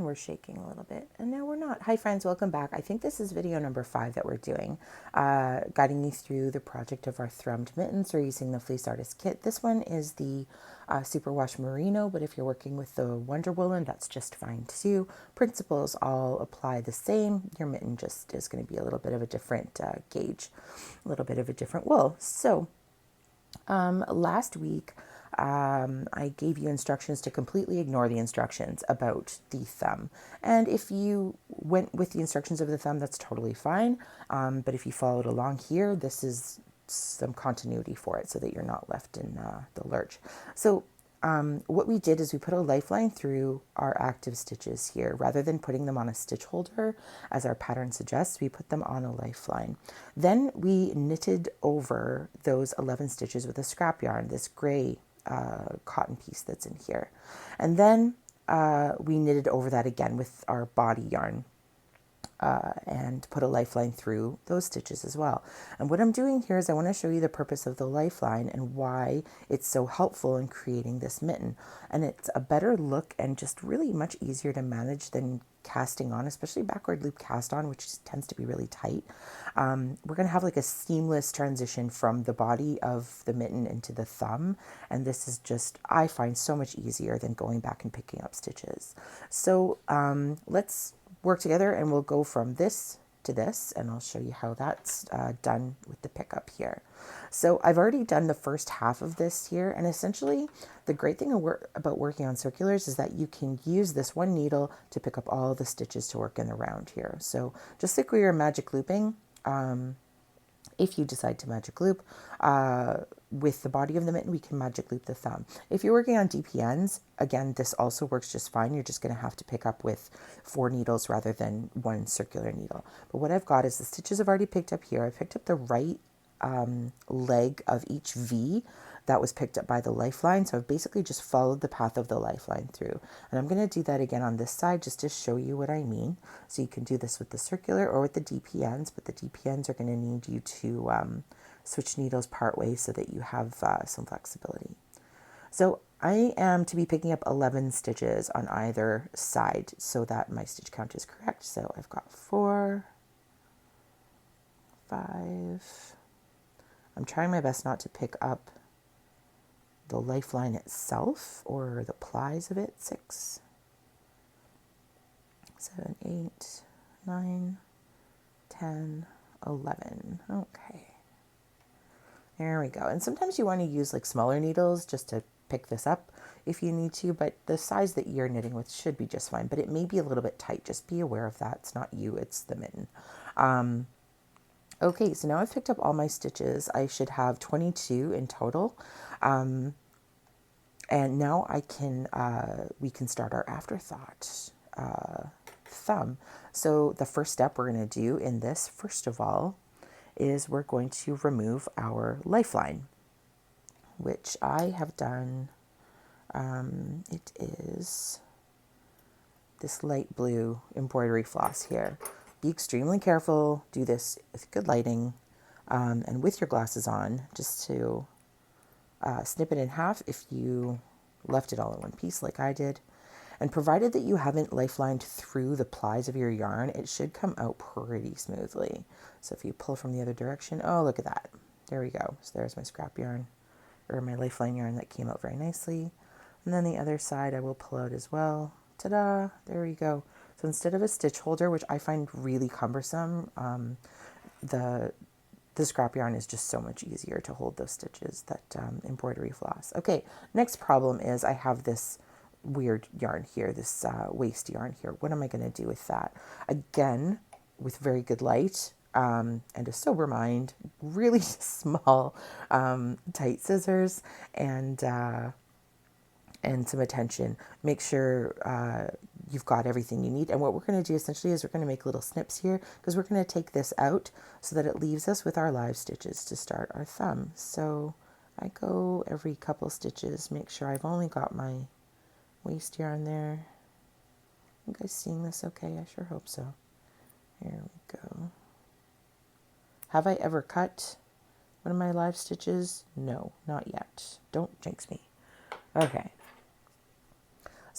we're shaking a little bit, and now we're not. Hi friends, welcome back. I think this is video number 5 that we're doing, guiding you through the project of our Thrummed mittens. We're using the Fleece Artist Kit. This one is the Superwash Merino, but if you're working with the Wonder Woolen, that's just fine too. Principles all apply the same. Your mitten just is going to be a little bit of a different gauge, a little bit of a different wool. So last week, I gave you instructions to completely ignore the instructions about the thumb. And if you went with the instructions of the thumb, that's totally fine. But if you followed along here, this is some continuity for it so that you're not left in the lurch. So what we did is we put a lifeline through our active stitches here. Rather than putting them on a stitch holder, as our pattern suggests, we put them on a lifeline. Then we knitted over those 11 stitches with a scrap yarn, this gray cotton piece that's in here. And then we knitted over that again with our body yarn. And put a lifeline through those stitches as well. And what I'm doing here is I want to show you the purpose of the lifeline and why it's so helpful in creating this mitten. And it's a better look and just really much easier to manage than casting on, especially backward loop cast on, which tends to be really tight. We're going to have like a seamless transition from the body of the mitten into the thumb. And this is just, I find, so much easier than going back and picking up stitches. So let's work together and we'll go from this to this, and I'll show you how that's done with the pickup here. So I've already done the first half of this here, and essentially the great thing about working on circulars is that you can use this one needle to pick up all the stitches to work in the round here. So just like we were magic looping, if you decide to magic loop with the body of the mitten, we can magic loop the thumb. If you're working on DPNs, again, this also works just fine. You're just going to have to pick up with 4 needles rather than one circular needle. But what I've got is the stitches I've already picked up here. I picked up the right leg of each V that was picked up by the lifeline. So I've basically just followed the path of the lifeline through. And I'm going to do that again on this side just to show you what I mean. So you can do this with the circular or with the DPNs, but the DPNs are going to need you to switch needles part way so that you have some flexibility. So I am to be picking up 11 stitches on either side so that my stitch count is correct. So I've got 4, 5. I'm trying my best not to pick up the lifeline itself or the plies of it. 6, 7, 8, 9, 10, 11. Okay. There we go. And sometimes you want to use like smaller needles just to pick this up if you need to, but the size that you're knitting with should be just fine, but it may be a little bit tight. Just be aware of that. It's not you, it's the mitten. Okay, so now I've picked up all my stitches. I should have 22 in total. And now we can start our afterthought thumb. So the first step we're going to do in this, first of all, is we're going to remove our lifeline, which I have done. It is this light blue embroidery floss here. Be extremely careful. Do this with good lighting and with your glasses on, just to snip it in half if you left it all in one piece like I did. And provided that you haven't lifelined through the plies of your yarn, it should come out pretty smoothly. So if you pull from the other direction, oh, look at that. There we go. So there's my scrap yarn, or my lifeline yarn that came out very nicely. And then the other side I will pull out as well. Ta-da! There we go. So instead of a stitch holder, which I find really cumbersome, the scrap yarn is just so much easier to hold those stitches, that embroidery floss. Okay, next problem is I have this weird yarn here, this waste yarn here. What am I going to do with that? Again, with very good light and a sober mind, really small, tight scissors and some attention. Make sure you've got everything you need. And what we're going to do essentially is we're going to make little snips here, because we're going to take this out so that it leaves us with our live stitches to start our thumb. So I go every couple stitches, make sure I've only got my waste yarn there. You guys seeing this okay? I sure hope so. Here we go. Have I ever cut one of my live stitches? No, not yet. Don't jinx me. Okay.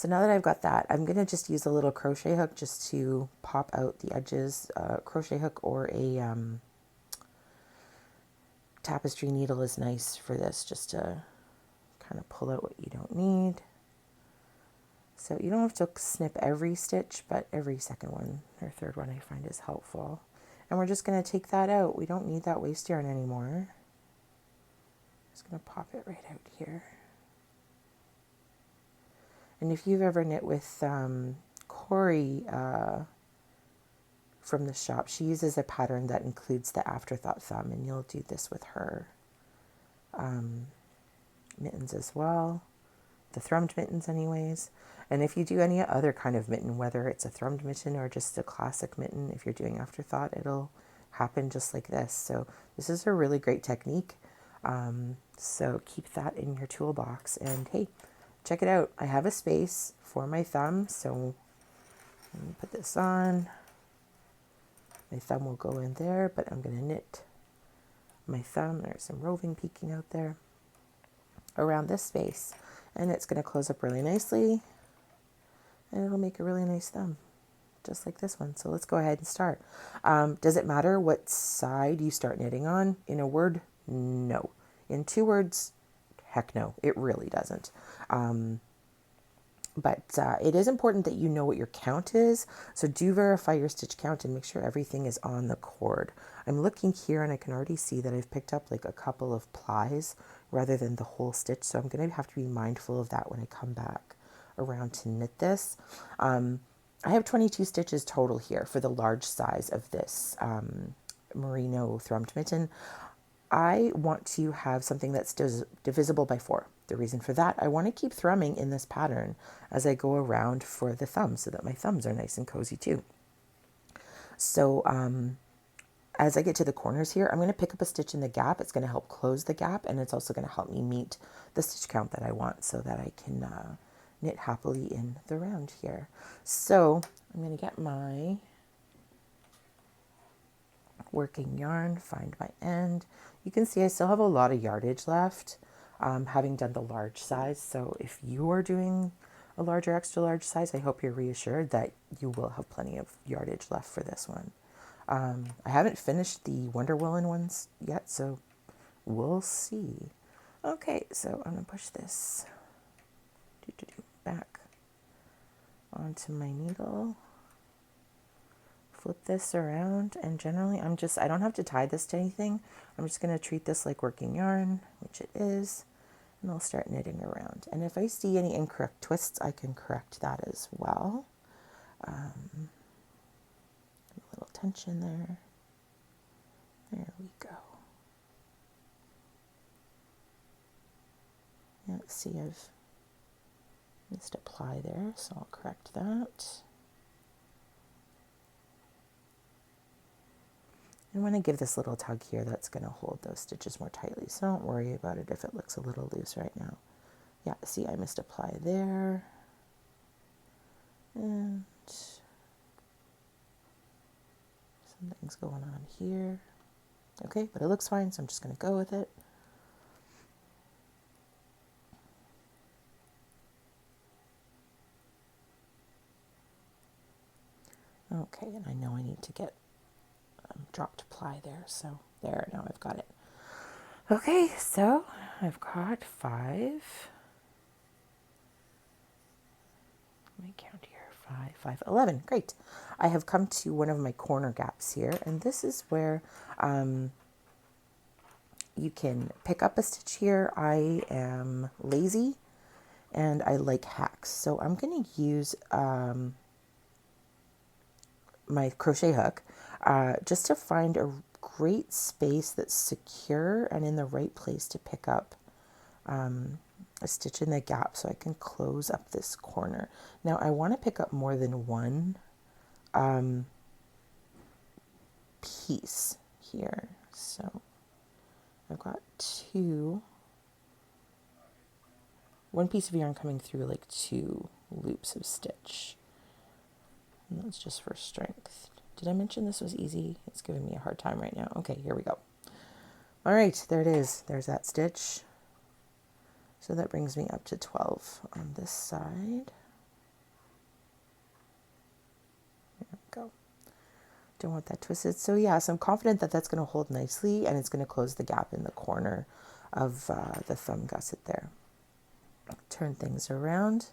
So now that I've got that, I'm going to just use a little crochet hook just to pop out the edges. Crochet hook or a tapestry needle is nice for this, just to kind of pull out what you don't need. So you don't have to snip every stitch, but every second one or third one I find is helpful. And we're just going to take that out. We don't need that waste yarn anymore. Just going to pop it right out here. And if you've ever knit with Corey from the shop, she uses a pattern that includes the afterthought thumb, and you'll do this with her mittens as well, the thrummed mittens anyways. And if you do any other kind of mitten, whether it's a thrummed mitten or just a classic mitten, if you're doing afterthought, it'll happen just like this. So this is a really great technique. So keep that in your toolbox, and hey, check it out. I have a space for my thumb, so let me put this on. My thumb will go in there, but I'm going to knit my thumb. There's some roving peeking out there around this space, and it's going to close up really nicely, and it'll make a really nice thumb, just like this one. So let's go ahead and start. Does it matter what side you start knitting on? In a word, no. In 2 words, heck no, it really doesn't. But it is important that you know what your count is. So do verify your stitch count and make sure everything is on the cord. I'm looking here and I can already see that I've picked up like a couple of plies rather than the whole stitch. So I'm going to have to be mindful of that when I come back around to knit this. I have 22 stitches total here for the large size of this merino thrummed mitten. I want to have something that's divisible by 4. The reason for that, I want to keep thrumming in this pattern as I go around for the thumbs so that my thumbs are nice and cozy too. So as I get to the corners here, I'm going to pick up a stitch in the gap. It's going to help close the gap, and it's also going to help me meet the stitch count that I want so that I can knit happily in the round here. So I'm going to get my working yarn, find my end. You can see I still have a lot of yardage left, having done the large size. So if you are doing a large or extra large size, I hope you're reassured that you will have plenty of yardage left for this one. I haven't finished the Wonder Woolen ones yet, so we'll see. Okay, so I'm going to push this back onto my needle. Flip this around, and generally I don't have to tie this to anything. I'm just going to treat this like working yarn, which it is, and I'll start knitting around. And if I see any incorrect twists, I can correct that as well. A little tension there. There we go. Yeah, see, I've missed a ply there, so I'll correct that. And when I give this little tug here, that's going to hold those stitches more tightly. So don't worry about it if it looks a little loose right now. Yeah, see, I missed a ply there. And something's going on here. Okay, but it looks fine, so I'm just going to go with it. Okay, and I know I need to get dropped ply there, so there, now I've got it. Okay, so I've got 5. Let me count here. 5, 11. Great. I have come to one of my corner gaps here, and this is where you can pick up a stitch here. I am lazy and I like hacks, so I'm going to use my crochet hook just to find a great space that's secure and in the right place to pick up a stitch in the gap so I can close up this corner. Now I want to pick up more than one piece here, so I've got 2, one piece of yarn coming through like 2 loops of stitch, and that's just for strength. Did I mention this was easy? It's giving me a hard time right now. Okay, here we go. All right, there it is. There's that stitch. So that brings me up to 12 on this side. go. Don't want that twisted. So yeah, so I'm confident that that's going to hold nicely, and it's going to close the gap in the corner of the thumb gusset there. Turn things around,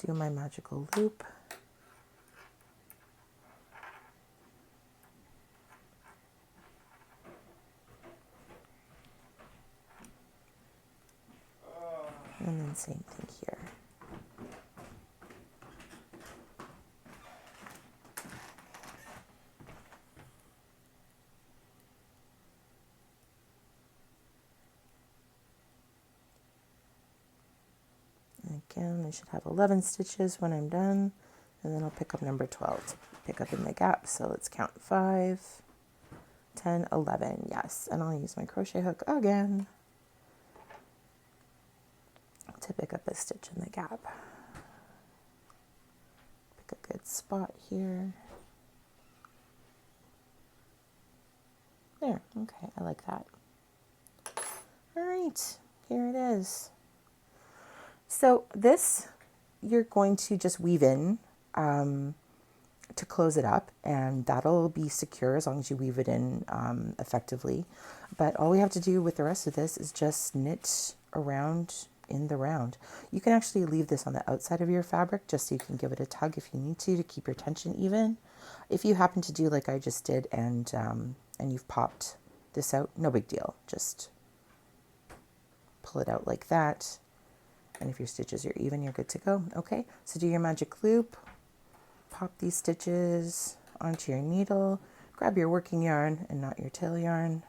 do my magical loop. And then same thing here. Again, I should have 11 stitches when I'm done, and then I'll pick up number 12 to pick up in the gap. So let's count 5, 10, 11, yes. And I'll use my crochet hook again to pick up a stitch in the gap. Pick a good spot here. There, okay, I like that. All right, here it is. So this, you're going to just weave in to close it up, and that'll be secure as long as you weave it in effectively. But all we have to do with the rest of this is just knit around in the round. You can actually leave this on the outside of your fabric just so you can give it a tug if you need to keep your tension even. If you happen to do like I just did and you've popped this out, no big deal. Just pull it out like that. And if your stitches are even, you're good to go. Okay, so do your magic loop, pop these stitches onto your needle, grab your working yarn and not your tail yarn.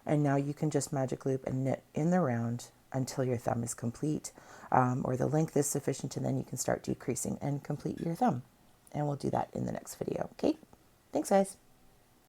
And now you can just magic loop and knit in the round until your thumb is complete, or the length is sufficient, and then you can start decreasing and complete your thumb. And we'll do that in the next video. Okay, thanks guys.